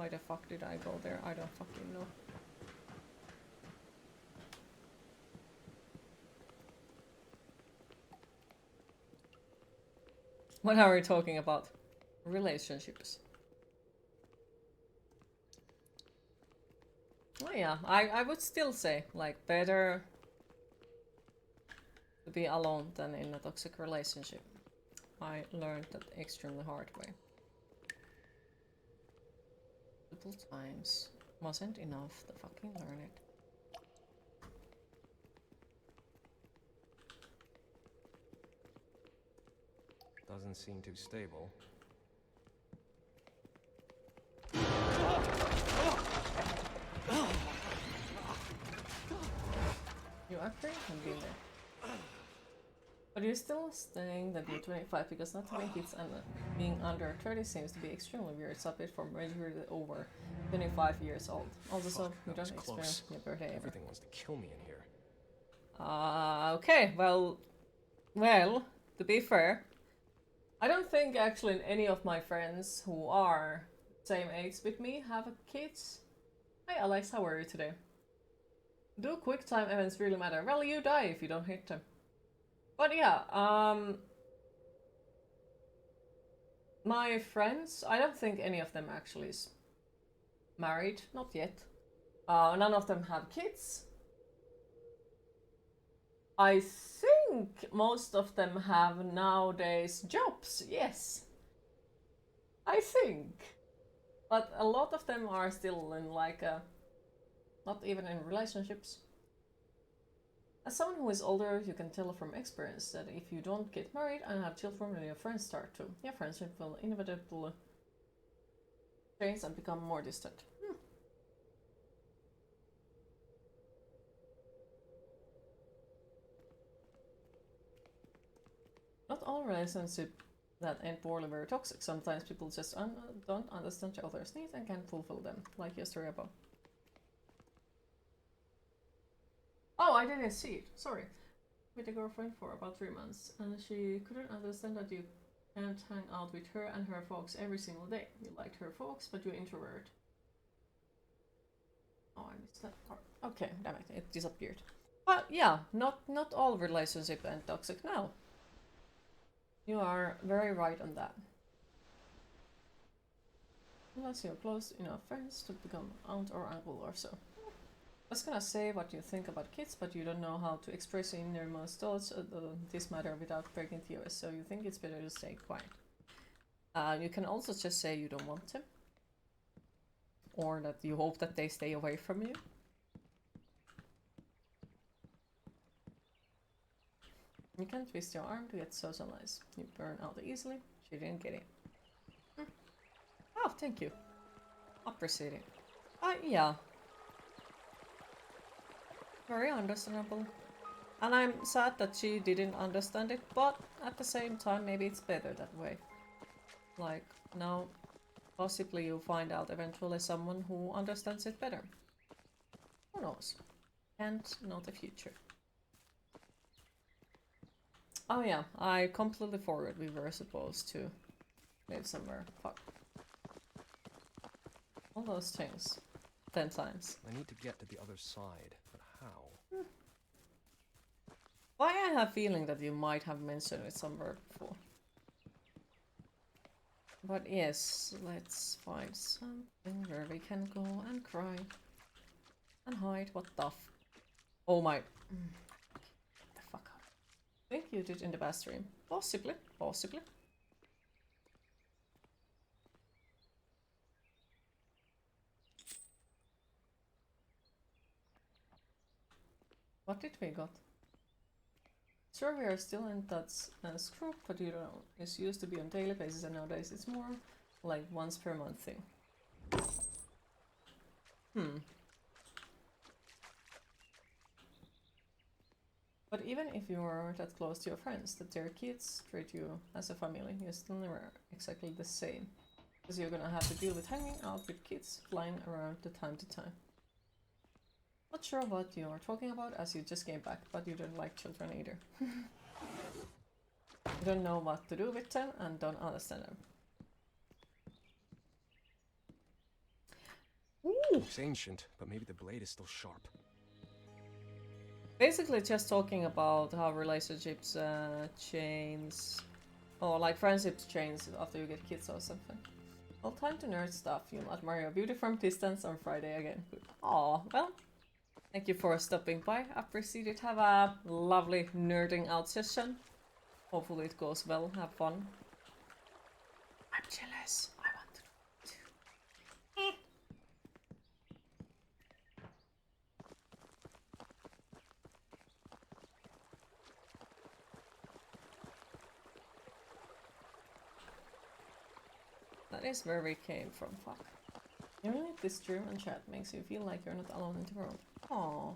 Why the fuck did I go there? I don't fucking know. What are we talking about? Relationships. Oh yeah, I would still say, like, better to be alone than in a toxic relationship. I learned that extremely hard way. Multiple times. Wasn't enough to fucking learn it. Doesn't seem too stable. You agree? I've been there. But you're still saying that you're 25 because not having kids and being under 30 seems to be extremely weird subject for when you're over 25 years old. Also, so you don't experience your birthday ever. Everything wants to kill me in here. Okay, well, to be fair, I don't think actually any of my friends who are same age with me have kids. Hi Alex, how are you today? Do quick time events really matter? Well, you die if you don't hit them. But yeah, my friends, I don't think any of them actually is married, not yet. None of them have kids. I think most of them have nowadays jobs, yes. I think. But a lot of them are still in like not even in relationships. As someone who is older, you can tell from experience that if you don't get married and have children, then your friends start to. Your friendship will inevitably change and become more distant. Not all relationships that end poorly were toxic. Sometimes people just don't understand each other's needs and can't fulfill them, like your story about. Oh, I didn't see it. Sorry. With a girlfriend for about 3 months, and she couldn't understand that you can't hang out with her and her folks every single day. You liked her folks, but you're introvert. Oh, I missed that part. Okay, damn it, it disappeared. But yeah, not all relationship and toxic now. You are very right on that. Unless you're close enough friends to become aunt or uncle or so. I was gonna say what you think about kids, but you don't know how to express your innermost thoughts on this matter without breaking TOS, so you think it's better to stay quiet. You can also just say you don't want them, or that you hope that they stay away from you. You can twist your arm to get socialized. You burn out easily. She didn't get it. Oh, thank you. Appreciate it. Yeah. Very understandable. And I'm sad that she didn't understand it, but at the same time, maybe it's better that way. Like, now, possibly you'll find out eventually someone who understands it better. Who knows? Can't know the future. Oh yeah, I completely forgot we were supposed to live somewhere. Fuck. All those things. 10 times. I need to get to the other side, but how? Why I have feeling that you might have mentioned it somewhere before. But yes, let's find something where we can go and cry. And hide. What the f... Oh my... Get the fuck out. I think you did in the bathroom. Possibly. Possibly. What did we got? Sure, we are still in touch as group, but you know, it's used to be on daily basis and nowadays it's more like once per month thing. But even if you are that close to your friends, that their kids treat you as a family, you're still never exactly the same. Because you're gonna have to deal with hanging out with kids flying around the time to time. Not sure what you are talking about as you just came back, but you don't like children either. You don't know what to do with them and don't understand them. Ooh. Looks ancient, but maybe the blade is still sharp. Basically just talking about how relationships change, or like friendships change after you get kids or something. Well, time to nerd stuff. You'll admire your beauty from distance on Friday again. Aw, well, thank you for stopping by. Appreciate it. Have a lovely nerding out session. Hopefully it goes well. Have fun. I'm jealous. I want to do it too. That is where we came from, fuck. Even if this stream and chat makes you feel like you're not alone in the world. Aww.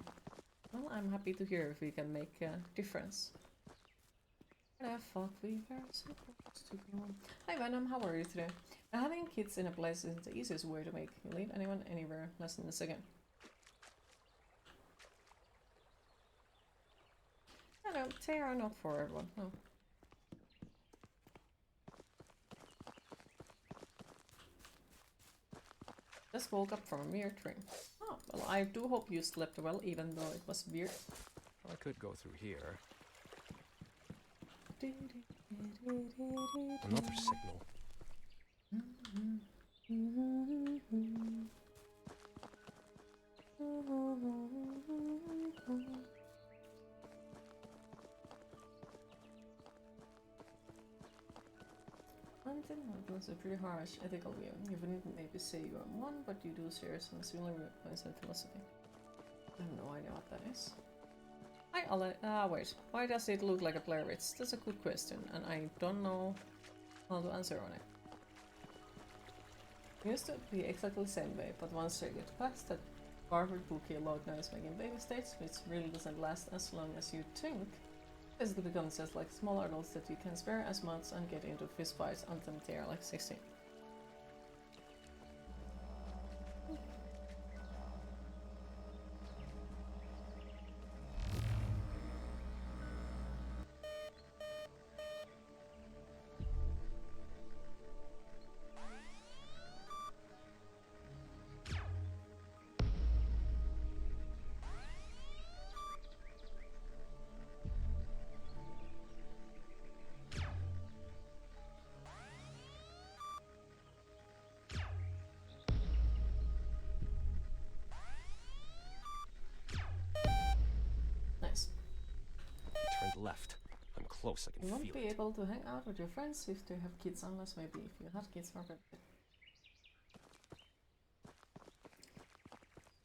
Well, I'm happy to hear if we can make a difference. Where the fuck we were supposed to go. Hi Venom, how are you today? Having kids in a place isn't the easiest way to make you leave anyone anywhere less than a second. No, they are not for everyone, no. Just woke up from a weird dream. Oh, well, I do hope you slept well, even though it was weird. I could go through here. Another signal. Hunting was a pretty harsh ethical view. You wouldn't maybe say you are one, but you do share some similar points in philosophy. I have no idea what that is. Hi, Ale. Wait. Why does it look like a Blair Witch? That's a good question, and I don't know how to answer on it. It used to be exactly the same way, but once you get past that Harvard bookie load now is making baby states, which really doesn't last as long as you think. Basically becomes just like small adults that you can spare as much and get into fistfights until they are like 16. Nice. Turned left. I'm close, I can You feel won't be it. able to hang out with your friends if they have kids, unless maybe if you had kids already.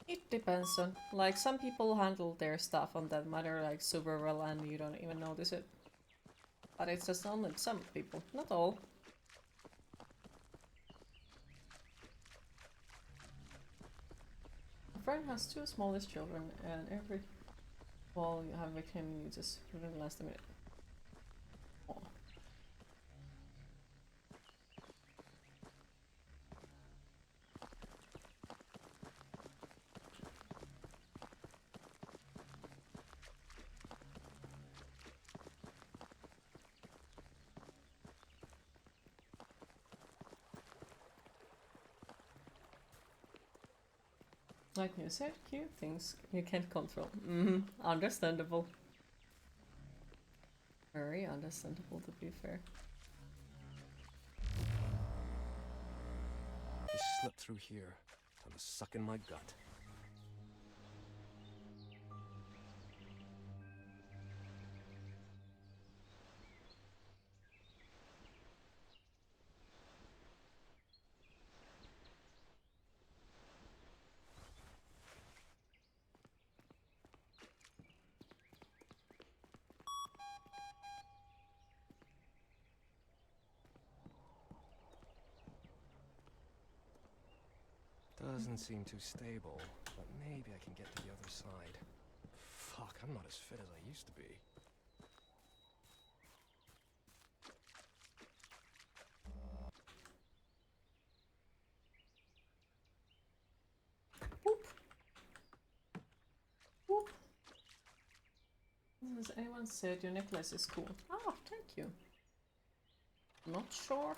It depends on, like, some people handle their stuff on that matter like super well and you don't even notice it. But it's just only some people, not all. A friend has two smallest children and every fall you have with him you just really last a minute. Aw. Like you said, cute things you can't control. Understandable. Very understandable, to be fair. He slipped through here. Time to suck in my gut. Doesn't seem too stable, but maybe I can get to the other side. Fuck, I'm not as fit as I used to be. Whoop. Whoop. Has anyone said your necklace is cool? Oh, thank you. Not sure.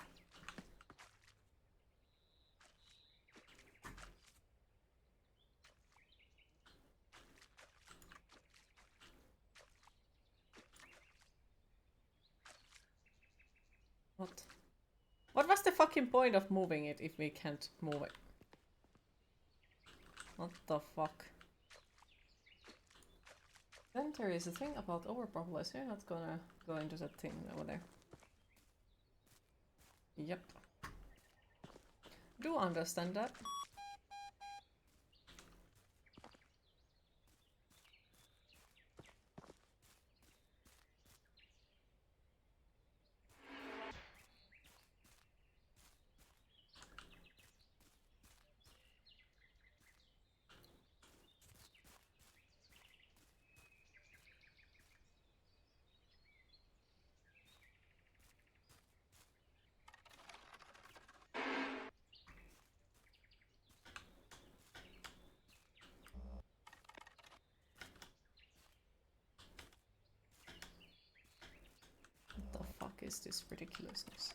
What? What was the fucking point of moving it if we can't move it? What the fuck? Then there is a thing about overpopulation. You're not gonna go into that thing over there. Yep. Do understand that. What the fuck is this ridiculousness?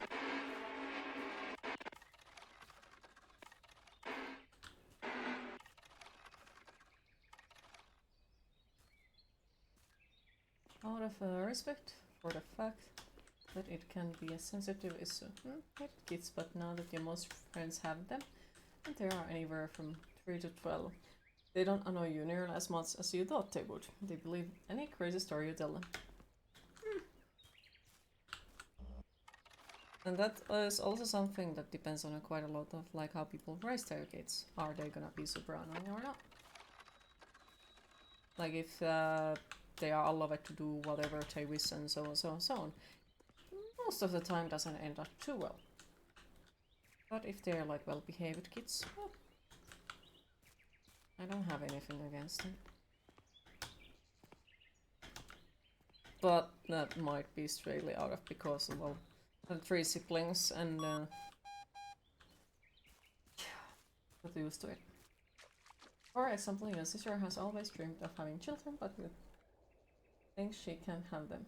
Out of respect for the fact that it can be a sensitive issue. Hate kids, but now that your most friends have them, and they are anywhere from 3 to 12, they don't annoy you nearly as much as you thought they would. They believe any crazy story you tell them. And that is also something that depends on quite a lot of like how people raise their kids. Are they gonna be super annoying or not? Like if they are allowed to do whatever they wish and so on, so on, so on. Most of the time doesn't end up too well. But if they're like well-behaved kids, well, I don't have anything against them. But that might be straightly out of because, well, the 3 siblings and got used to it. For example, your sister has always dreamed of having children, but you think she can't have them.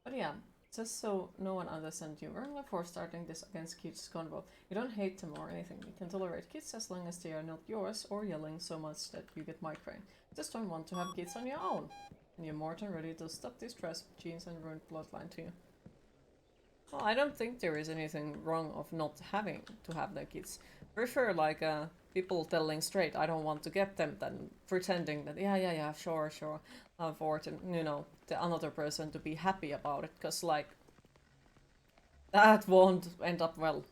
But yeah, just so no one understands you wrongly for starting this against kids convo. You don't hate them or anything. You can tolerate kids as long as they are not yours or yelling so much that you get migraine. Just don't want to have kids on your own. And you're more than ready to stop these trash genes and ruined bloodline to you. Well, I don't think there is anything wrong of not having to have the kids. Prefer like people telling straight, I don't want to get them, than pretending that yeah, sure, for you know the another person to be happy about it, because like that won't end up well.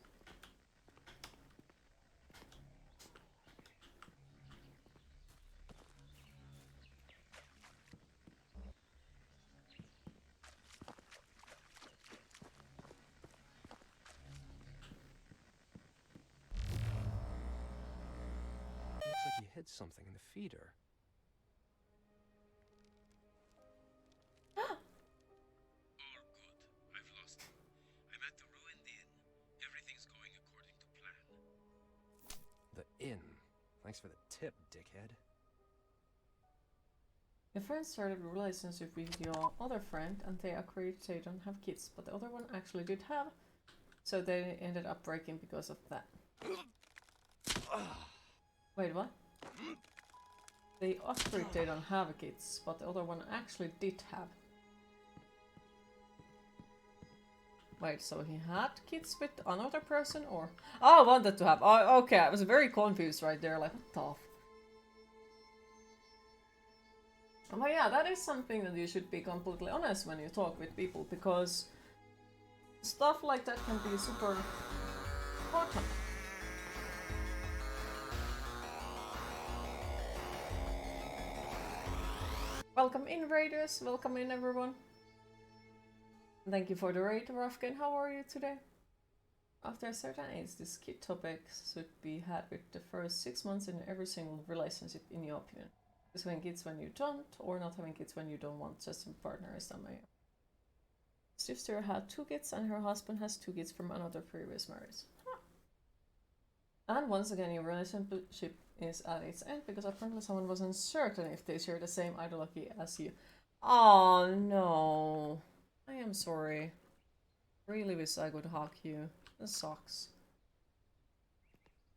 Looks like he hid something in the feeder. All good. I've lost him. I'm at the ruined inn. Everything's going according to plan. The inn. Thanks for the tip, dickhead. Your friend started a relationship with your other friend and they agreed they don't have kids, but the other one actually did have, so they ended up breaking because of that. Wait, what? They agreed they don't have kids, but the other one actually did have. Wait, so he had kids with another person or? Oh, wanted to have. Oh, okay, I was very confused right there, like, what the f. But yeah, that is something that you should be completely honest when you talk with people, because stuff like that can be super important. Welcome in, raiders. Welcome in, everyone. Thank you for the raid, Rafkin. How are you today? After a certain age, this kid topic should be had with the first 6 months in every single relationship, in your opinion. Just having kids when you don't, or not having kids when you don't want just a partner is the main. Sister had 2 kids and her husband has 2 kids from another previous marriage. Huh. And once again, your relationship is at its end because apparently someone wasn't certain if they share the same ideology as you. Oh no. I am sorry. Really wish I could hug you. This sucks.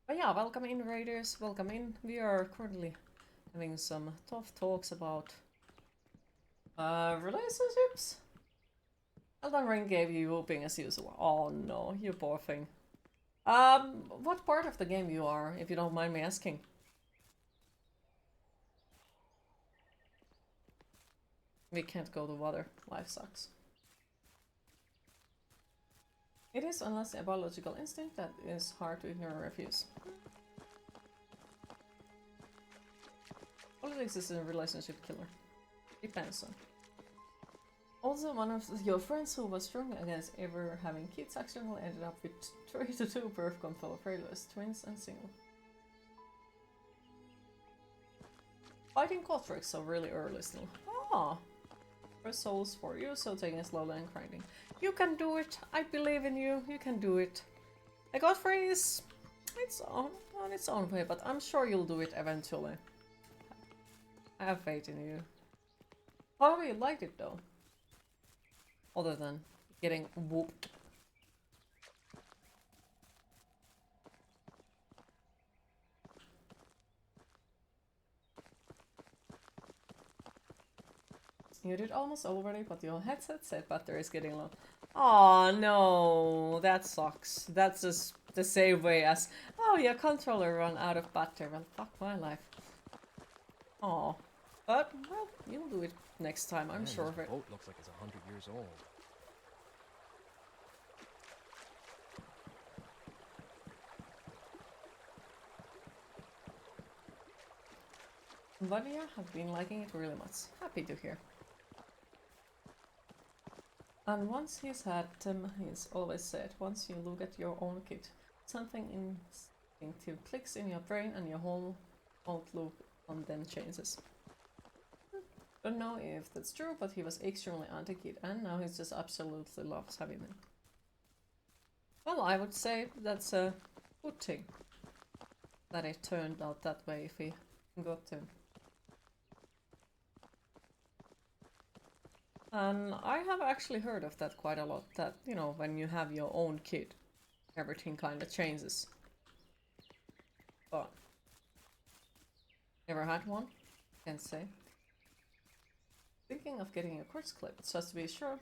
But yeah, welcome in, raiders. Welcome in. We are currently having some tough talks about relationships. Elden Ring gave you whooping as usual. Oh no, you poor thing. What part of the game you are, if you don't mind me asking? We can't go to water. Life sucks. It is, unless a biological instinct that is hard to ignore or refuse. Politics is a relationship killer. Depends on. Also, one of your friends who was strong against ever having kids actually ended up with 3 to 2 birth control failures, twins and single. Fighting Kothric so really early still. Ah! First souls for you, so taking it slowly and grinding. You can do it! I believe in you, you can do it. The Godfrey is on its own way, but I'm sure you'll do it eventually. I have faith in you. How have you liked it though? Other than getting whooped. You did almost already, but your headset said battery is getting low. Oh no, that sucks. That's just the same way as, oh, your controller ran out of battery. Well, fuck my life. Oh, but well, you'll do it next time. I'm sure of it. This boat looks like it's 100 years old. Vadia have been liking it really much. Happy to hear. And once he's had them, he's always said, once you look at your own kid, something instinctive clicks in your brain and your whole outlook on them changes. Don't know if that's true, but he was extremely anti-kid and now he just absolutely loves having them. Well, I would say that's a good thing that it turned out that way if he got them. And I have actually heard of that quite a lot, that, you know, when you have your own kid, everything kind of changes. But never had one, can't say. Thinking of getting a quartz clip, just to be sure.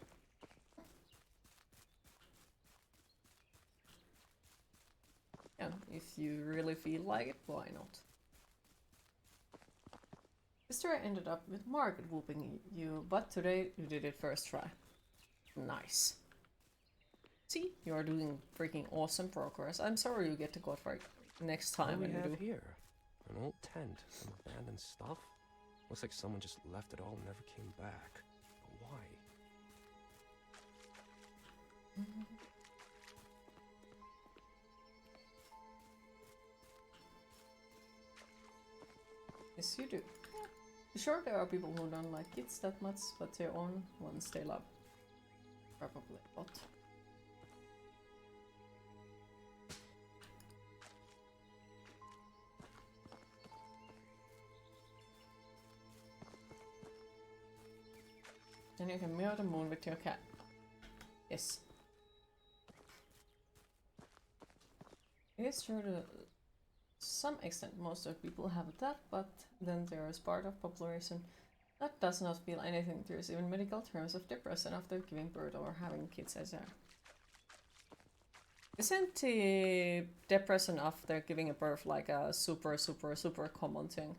Yeah, if you really feel like it, why not? History ended up with Margaret whooping you, but today you did it first try. Nice. See, you are doing freaking awesome progress. I'm sorry you get to Godfrey next time What when do we you have do. here? An old tent, some abandoned stuff. Looks like someone just left it all and never came back. But why? Yes, you do. Sure, there are people who don't like kids that much, but their own ones they love. Probably not. And you can mirror the moon with your cat. Yes. It is true to some extent most of people have that, but then there is part of population that does not feel anything. There's even medical terms of depression after giving birth or having kids as a... Isn't the depression after giving a birth like a super common thing?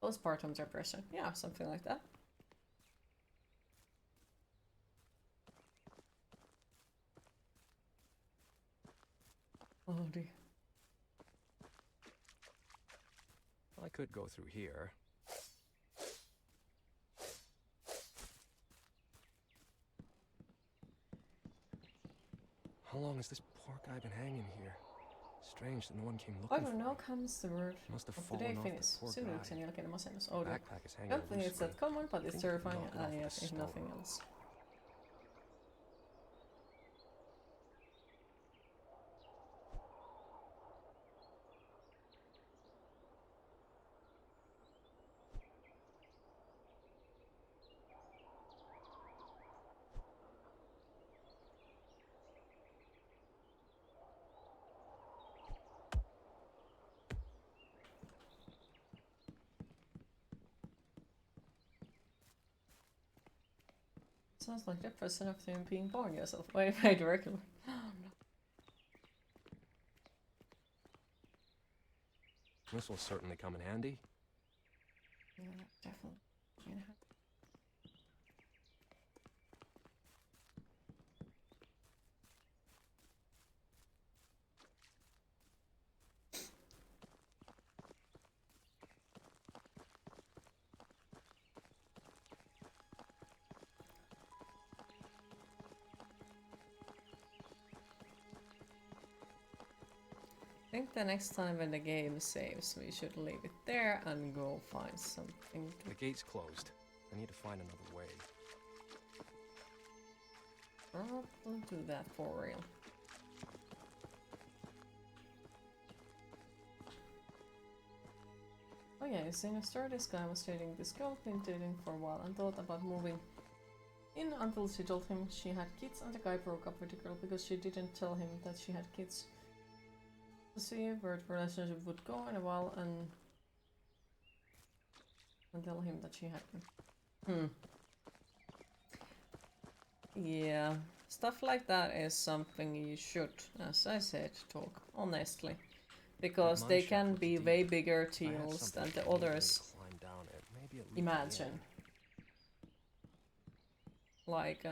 Postpartum depression, yeah, something like that. Oh dear. I could go through here. How long has this poor guy been hanging here? Strange that no one came looking I don't for know, him. comes the word Must have of the day fallen off finish. the poor Synnyn guy. sen jälkeen masennus. Oh dear. Backpack is hanging Don't think it's loosely. that common, but it's Think terrifying knocked it off with a if stone. nothing else. Sounds like the person of him being born yourself. Wait, regular. This will certainly come in handy. Yeah, definitely. Yeah. I think the next time when the game saves, we should leave it there and go find something to... The gate's closed. I need to find another way. Probably do that for real. Oh yeah, you see, in a story, this guy was dating this girl, been dating for a while, and thought about moving in until she told him she had kids, and the guy broke up with the girl because she didn't tell him that she had kids. To see where the relationship would go in a while and tell him that she had them. Yeah, stuff like that is something you should, as I said, talk honestly. Because they can be way bigger deals than the others imagine. Like,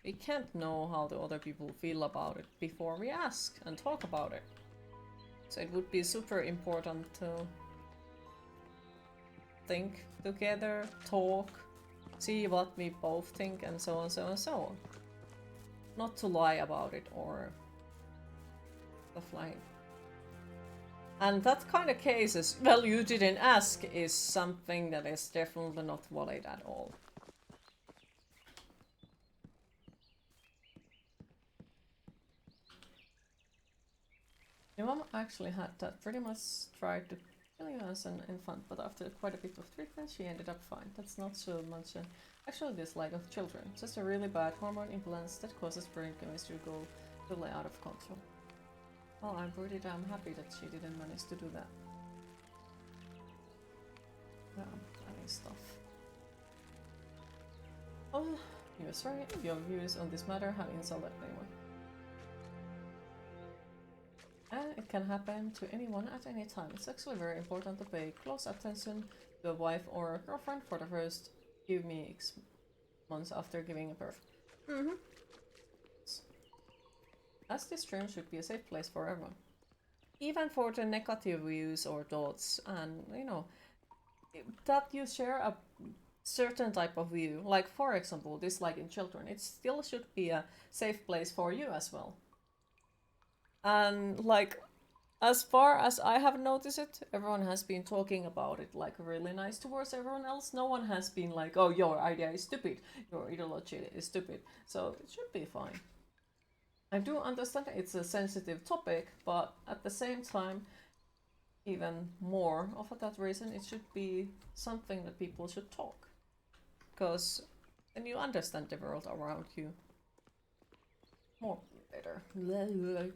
we can't know how the other people feel about it before we ask and talk about it. So it would be super important to think together, talk, see what we both think, and so on, so on, so on. Not to lie about it or stuff like. And that kind of cases, well, you didn't ask, is something that is definitely not valid at all. Your mom actually had that pretty much tried to kill you as an infant, but after quite a bit of treatment, she ended up fine. That's not so much an actual dislike of children, just a really bad hormone imbalance that causes brain chemistry to go totally out of control. Well, I'm pretty damn happy that she didn't manage to do that. Yeah, funny stuff. Oh, you're sorry if your views on this matter have insulted anyone. And it can happen to anyone at any time. It's actually very important to pay close attention to a wife or a girlfriend for the first few weeks, months after giving birth. As this stream should be a safe place for everyone. Even for the negative views or thoughts, and you know, that you share a certain type of view, like for example, disliking children, it still should be a safe place for you as well. And like, as far as I have noticed it, everyone has been talking about it like really nice towards everyone else. No one has been like, oh, your idea is stupid, your ideology is stupid. So it should be fine. I do understand it's a sensitive topic, but at the same time, even more of that reason, it should be something that people should talk. Because then you understand the world around you more better.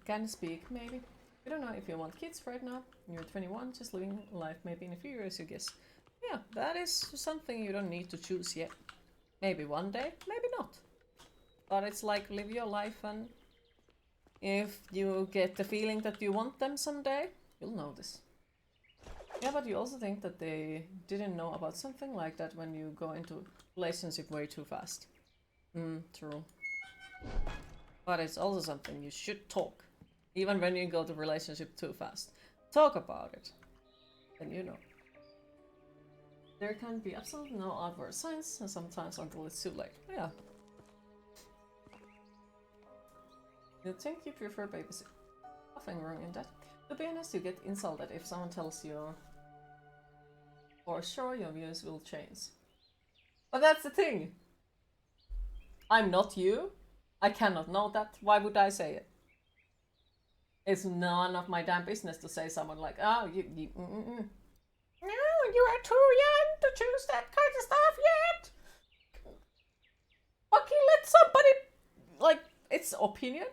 Can speak, maybe. I don't know if you want kids right now. You're 21, just living life. Maybe in a few years, you guess. Yeah, that is something you don't need to choose yet. Maybe one day, maybe not. But it's like, live your life, and if you get the feeling that you want them someday, you'll know this. Yeah, but you also think that they didn't know about something like that when you go into relationship way too fast. True. But it's also something you should talk. Even when you go to relationship too fast. Talk about it. Then you know. There can be absolutely no outward signs, and sometimes until it's too late. Yeah. You think you prefer babysitting? Nothing wrong in that. To be honest, you get insulted if someone tells you for sure your views will change. But that's the thing. I'm not you. I cannot know that. Why would I say it? It's none of my damn business to say someone like, oh, you No, you are too young to choose that kind of stuff yet. Okay, let somebody, like, it's opinion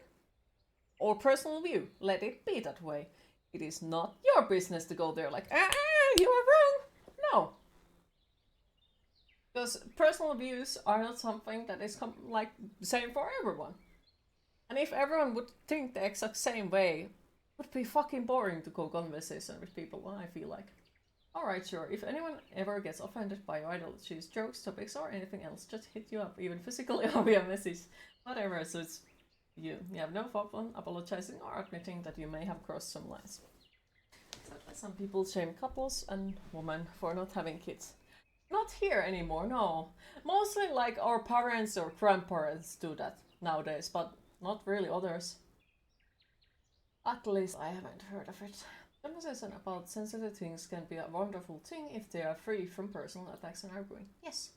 or personal view. Let it be that way. It is not your business to go there like, you are wrong. No. Because personal views are not something that is like same for everyone. And if everyone would think the exact same way, it would be fucking boring to go conversation with people, I feel like. Alright, sure, if anyone ever gets offended by your ideologies, jokes, topics, or anything else, just hit you up, even physically or via message. Whatever suits you. You have no problem apologizing or admitting that you may have crossed some lines. Some people shame couples and women for not having kids. Not here anymore, no. Mostly like our parents or grandparents do that nowadays, but not really others. At least I haven't heard of it. Conversation about sensitive things can be a wonderful thing if they are free from personal attacks and arguing. Yes.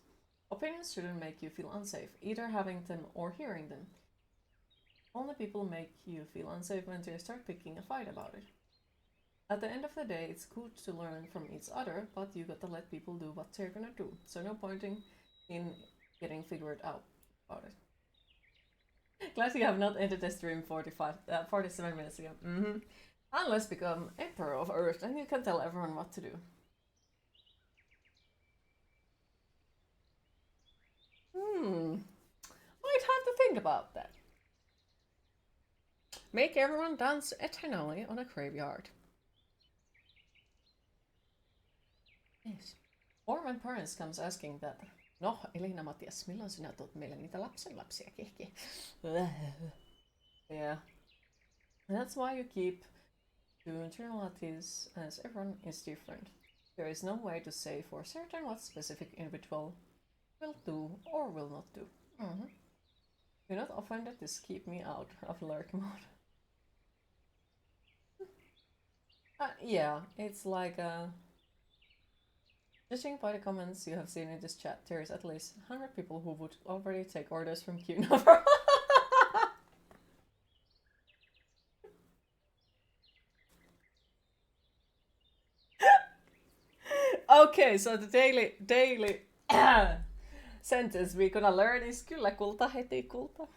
Opinions shouldn't make you feel unsafe, either having them or hearing them. Only people make you feel unsafe when they start picking a fight about it. At the end of the day, it's good to learn from each other, but you gotta let people do what they're gonna do. So no pointing in getting figured out about it. Glad you have not ended the stream 47 minutes ago. Unless become Emperor of Earth, then you can tell everyone what to do. Might have to think about that. Make everyone dance eternally on a graveyard. Yes. Or when parents comes asking that, no, Elina Matias, milloin sinä tuot meille niitä lapsenlapsia, kehke? Yeah. That's why you keep to generalities, as everyone is different. There is no way to say for certain what specific individual will do or will not do. You're not offended, just keep me out of lurk mode. Yeah, it's like judging by the comments you have seen in this chat, there is at least 100 people who would already take orders from QNover. Okay, so the daily sentence we're gonna learn is kyllä kulta heti kulta.